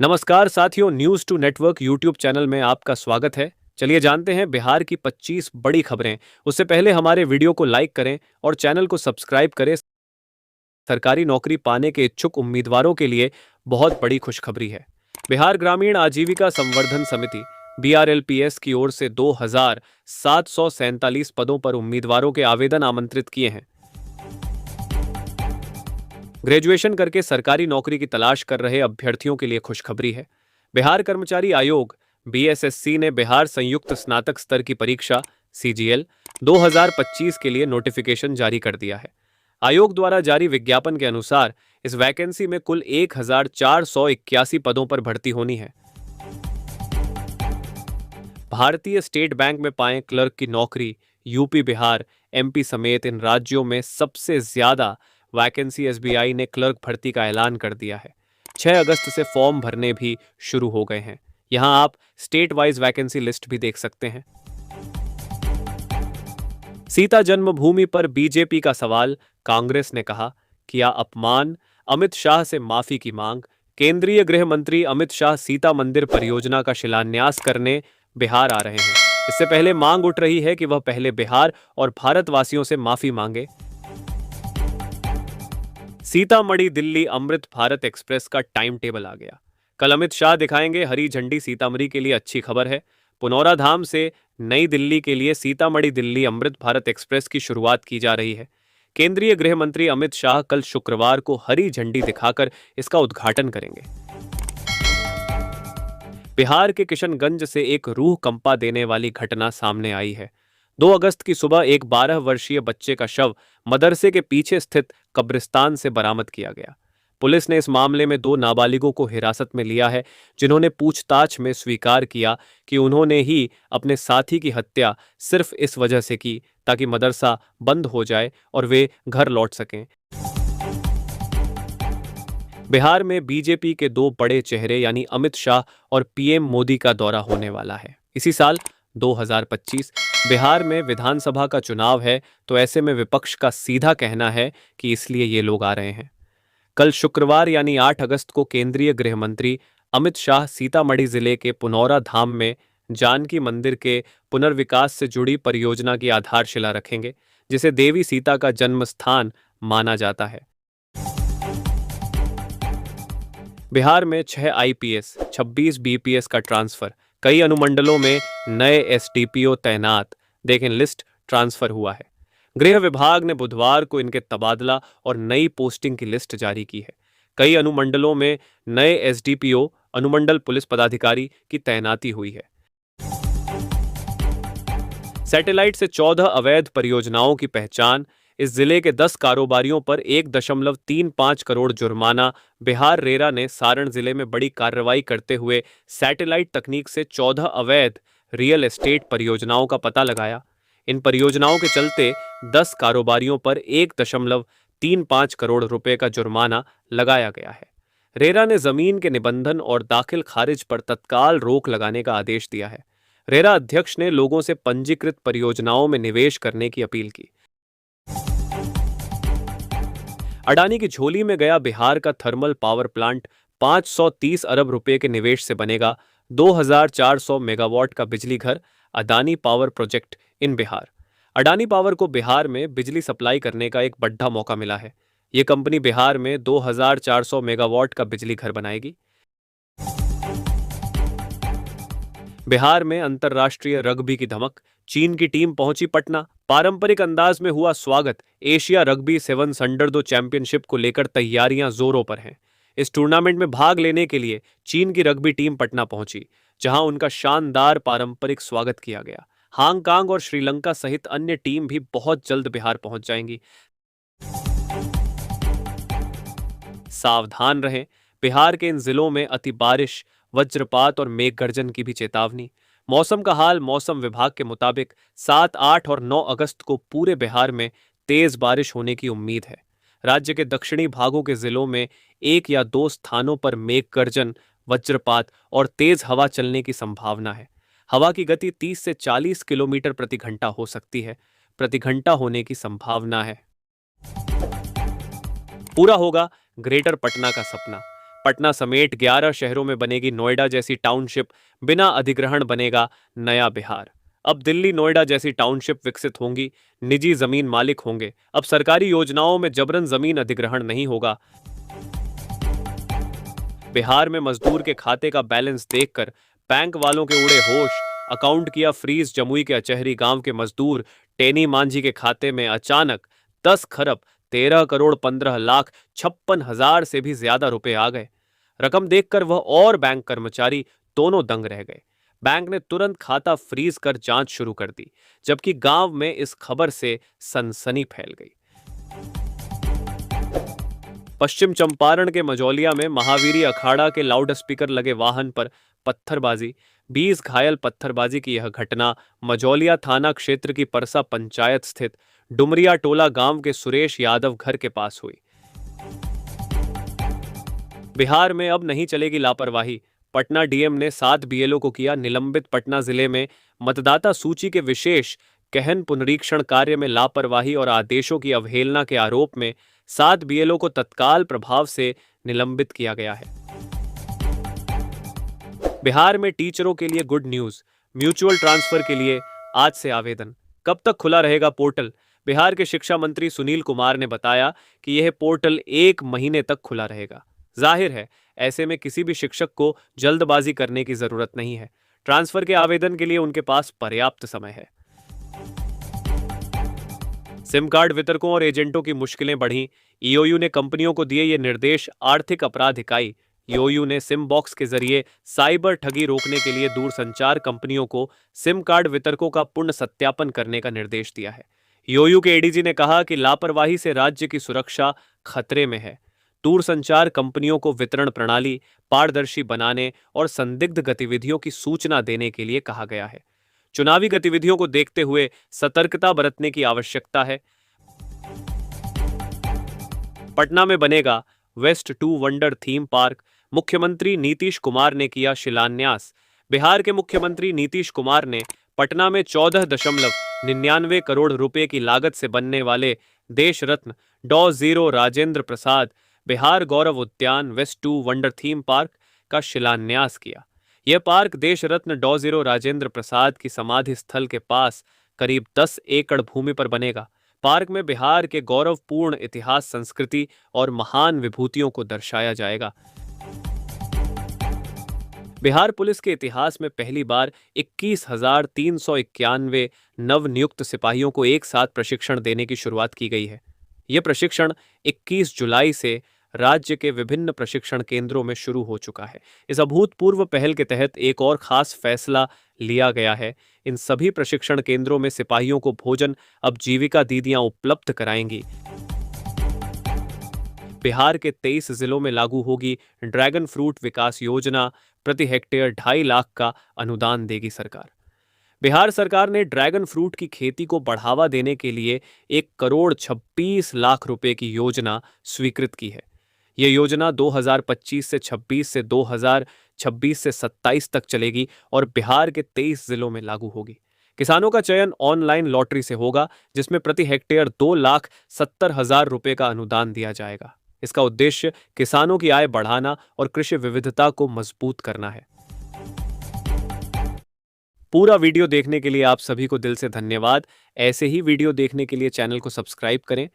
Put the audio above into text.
नमस्कार साथियों, news to network YouTube channel में आपका स्वागत है। चलिए जानते हैं बिहार की 25 बड़ी खबरें। उससे पहले हमारे वीडियो को लाइक करें और चैनल को सब्सक्राइब करें। सरकारी नौकरी पाने के इच्छुक उम्मीदवारों के लिए बहुत बड़ी खुशखबरी है। बिहार ग्रामीण आजीविका संवर्धन समिति BRLPS की ओर से 2747 पदों पर उम्मीदवारों के आवेदन आमंत्रित किए हैं। ग्रेजुएशन करके सरकारी नौकरी की तलाश कर रहे अभ्यर्थियों के लिए खुशखबरी है। बिहार कर्मचारी आयोग BSSC ने बिहार संयुक्त स्नातक स्तर की परीक्षा CGL 2025 के लिए नोटिफिकेशन जारी कर दिया है। आयोग द्वारा जारी विज्ञापन के अनुसार इस वैकेंसी में कुल 1481 पदों पर भर्ती होनी है। भारतीय स्टेट बैंक में पाएं क्लर्क की नौकरी। यूपी, बिहार, MP समेत इन राज्यों में सबसे ज्यादा वैकेंसी SBI ने क्लर्क भर्ती का ऐलान कर दिया है। 6 अगस्त से फॉर्म भरने भी शुरू हो गए हैं। यहां आप स्टेट वाइज वैकेंसी लिस्ट भी देख सकते हैं। सीता जन्मभूमि पर बीजेपी का सवाल। कांग्रेस ने कहा, किया अपमान, अमित शाह से माफी की मांग। केंद्रीय गृह मंत्री अमित शाह सीता मंदिर परियोजना का शिलान्यास करने बिहार आ रहे हैं। इससे पहले मांग उठ रही है कि वह पहले बिहार और भारतवासियों से माफी मांगे। सीतामढ़ी दिल्ली अमृत भारत एक्सप्रेस का टाइम टेबल आ गया। कल अमित शाह दिखाएंगे हरी झंडी। सीतामढ़ी के लिए अच्छी खबर है। पुनौरा धाम से नई दिल्ली के लिए सीतामढ़ी दिल्ली अमृत भारत एक्सप्रेस की शुरुआत की जा रही है। केंद्रीय गृह मंत्री अमित शाह कल शुक्रवार को हरी झंडी दिखाकर इसका उद्घाटन करेंगे। बिहार के किशनगंज से एक रूह कंपा देने वाली घटना सामने आई है। 2 अगस्त की सुबह एक 12 वर्षीय बच्चे का शव मदरसे के पीछे स्थित कब्रिस्तान से बरामद किया गया। पुलिस ने इस मामले में 2 नाबालिगों को हिरासत में लिया है, जिन्होंने पूछताछ में स्वीकार किया कि उन्होंने ही अपने साथी की हत्या सिर्फ इस वजह से की ताकि मदरसा बंद हो जाए और वे घर लौट सकें। बिहार में बीजेपी के 2 बड़े चेहरे यानी अमित शाह और PM मोदी का दौरा होने वाला है। इसी साल 2025 बिहार में विधानसभा का चुनाव है, तो ऐसे में विपक्ष का सीधा कहना है कि इसलिए ये लोग आ रहे हैं। कल शुक्रवार यानी 8 अगस्त को केंद्रीय गृह मंत्री अमित शाह सीतामढ़ी जिले के पुनौरा धाम में जानकी मंदिर के पुनर्विकास से जुड़ी परियोजना की आधारशिला रखेंगे, जिसे देवी सीता का जन्म स्थान माना जाता है। बिहार में 6 IPS, 26 BPS का ट्रांसफर। कई अनुमंडलों में नए SDPO तैनात। देखें लिस्ट, ट्रांसफर हुआ है। गृह विभाग ने बुधवार को इनके तबादला और नई पोस्टिंग की लिस्ट जारी की है। कई अनुमंडलों में नए SDPO, अनुमंडल पुलिस पदाधिकारी की तैनाती हुई है। सैटेलाइट से 14 अवैध परियोजनाओं की पहचान। इस जिले के 10 कारोबारियों पर 1.35 करोड़ जुर्माना। बिहार रेरा ने सारण जिले में बड़ी कार्रवाई करते हुए सैटेलाइट तकनीक से 14 अवैध रियल एस्टेट परियोजनाओं का पता लगाया। इन परियोजनाओं के चलते 10 कारोबारियों पर 1.35 करोड़ रुपए का जुर्माना लगाया गया है। रेरा ने जमीन के निबंधन और दाखिल खारिज पर तत्काल रोक लगाने का आदेश दिया है। रेरा अध्यक्ष ने लोगों से पंजीकृत परियोजनाओं में निवेश करने की अपील की। अडानी की झोली में गया बिहार का थर्मल पावर प्लांट। 530 अरब रुपए के निवेश से बनेगा 2400 मेगावाट का बिजली घर। Adani power project in Bihar. Adani power को बिहार में बिजली सप्लाई करने का एक बड़ा मौका मिला है। ये कंपनी बिहार में 2400 मेगावाट का बिजली घर बनाएगी। बिहार में अंतर्राष्ट्रीय रग्बी की धमक। चीन की टीम पहुंची पटना। पारंपरिक अंदाज में हुआ स्वागत। एशिया रग्बी 7 अंडर 2 चैंपियनशिप को लेकर तैयारियां जोरों पर हैं। इस टूर्नामेंट में भाग लेने के लिए चीन की रग्बी टीम पटना पहुंची, जहां उनका शानदार पारंपरिक स्वागत किया गया। हांगकांग और श्रीलंका सहित अन्य टीम भी बहुत जल्द बिहार पहुंच जाएंगी। सावधान रहें, बिहार के इन जिलों में अति बारिश, वज्रपात और मेघ गर्जन की भी चेतावनी। मौसम का हाल। मौसम विभाग के मुताबिक 7, 8 और 9 अगस्त को पूरे बिहार में तेज बारिश होने की उम्मीद है। राज्य के दक्षिणी भागों के जिलों में 1 या 2 स्थानों पर मेघ गर्जन, वज्रपात और तेज हवा चलने की संभावना है। हवा की गति 30 से 40 किलोमीटर प्रति घंटा हो सकती है। प्रति घंटा होने की संभावना है। पूरा होगा ग्रेटर पटना का सपना। पटना समेत 11 शहरों में बनेगी नोएडा जैसी टाउनशिप, बिना अधिग्रहण बनेगा नया बिहार। अब दिल्ली नोएडा जैसी टाउनशिप विकसित होंगी, निजी जमीन मालिक होंगे। अब सरकारी योजनाओं में जबरन जमीन अधिग्रहण नहीं होगा। बिहार में मजदूर के खाते का बैलेंस देखकर बैंक वालों के उड़े होश। अकाउंट किया फ्रीज। जमुई के अचहरी गांव के मजदूर टेनी मांझी के खाते में अचानक 10 खरब 13 करोड़ 15 लाख 56,000 से भी ज्यादा रुपए आ गए। रकम देखकर वह और बैंक कर्मचारी दोनों दंग रह गए। बैंक ने तुरंत खाता फ्रीज कर जांच शुरू कर दी, जबकि गांव में इस खबर से सनसनी फैल गई। पश्चिम चंपारण के मझौलिया में महावीरी अखाड़ा के लाउडस्पीकर लगे वाहन पर पत्थरबाजी, 20 घायल। पत्थरबाजी की यह घटना मझौलिया थाना क्षेत्र की परसा पंचायत स्थित डुमरिया टोला गांव के सुरेश यादव घर के पास हुई। बिहार में अब नहीं चलेगी लापरवाही। पटना डीएम ने 7 बीएलओ को किया निलंबित। पटना जिले में मतदाता सूची के विशेष गहन पुनरीक्षण कार्य में लापरवाही और आदेशों की अवहेलना के आरोप में 7 बीएलओ को तत्काल प्रभाव से निलंबित किया गया है। बिहार में टीचरों के लिए गुड न्यूज। म्यूचुअल ट्रांसफर के लिए आज से आवेदन। कब तक खुला रहेगा पोर्टल? बिहार के शिक्षा मंत्री सुनील कुमार ने बताया कि यह पोर्टल 1 महीने तक खुला रहेगा। जाहिर है, ऐसे में किसी भी शिक्षक को जल्दबाजी करने की जरूरत नहीं है। ट्रांसफर के आवेदन के लिए उनके पास पर्याप्त समय है। सिम कार्ड वितरकों और एजेंटों की मुश्किलें बढ़ी। ईओयू ने कंपनियों को दिए ये निर्देश। आर्थिक अपराध इकाई ईओयू ने सिम बॉक्स के जरिए साइबर ठगी रोकने के लिए दूरसंचार कंपनियों को सिम कार्ड वितरकों का पूर्ण सत्यापन करने का निर्देश दिया है। ईओयू के एडीजी ने कहा कि लापरवाही से राज्य की सुरक्षा खतरे में है। दूरसंचार कंपनियों को वितरण प्रणाली पारदर्शी बनाने और संदिग्ध गतिविधियों की सूचना देने के लिए कहा गया है। चुनावी गतिविधियों को देखते हुए सतर्कता बरतने की आवश्यकता है। पटना में बनेगा waste to wonder theme park. मुख्यमंत्री नीतीश कुमार ने किया शिलान्यास। बिहार के मुख्यमंत्री नीतीश कुमार ने पटना में 14.99 करोड़ रुपए की लागत से बनने वाले देश रत्न डॉ. Rajendra Prasad Bihar Gaurav Udyan waste to wonder theme park का शिलान्यास किया। यह पार्क देश रत्न डॉ. राजेंद्र प्रसाद की समाधि स्थल के पास करीब 10 एकड़ भूमि पर बनेगा। पार्क में बिहार के गौरवपूर्ण इतिहास, संस्कृति और महान विभूतियों को दर्शाया जाएगा। बिहार पुलिस के इतिहास में पहली बार 21,391 नवनियुक्त सिपाहियों को एक साथ प्रशिक्षण देने की शुरुआत की गई है। यह प्रशिक्षण 21 जुलाई से राज्य के विभिन्न प्रशिक्षण केंद्रों में शुरू हो चुका है। इस अभूतपूर्व पहल के तहत एक और खास फैसला लिया गया है। इन सभी प्रशिक्षण केंद्रों में सिपाहियों को भोजन अब जीविका दीदियां उपलब्ध कराएंगी। बिहार के 23 जिलों में लागू होगी ड्रैगन फ्रूट विकास योजना। प्रति हेक्टेयर 2.5 लाख का अनुदान देगी सरकार। बिहार सरकार ने ड्रैगन फ्रूट की खेती को बढ़ावा देने के लिए 1 करोड़ 26 लाख रुपए की योजना स्वीकृत की है। यह योजना 2025 से 26 से 2026 से 27 तक चलेगी और बिहार के 23 जिलों में लागू होगी। किसानों का चयन ऑनलाइन लॉटरी से होगा, जिसमें प्रति हेक्टेयर 2,70,000 रुपए का अनुदान दिया जाएगा। इसका उद्देश्य किसानों की आय बढ़ाना और कृषि विविधता को मजबूत करना है। पूरा वीडियो देखने के लिए आप सभी को दिल से धन्यवाद। ऐसे ही वीडियो देखने के लिए चैनल को सब्सक्राइब करें।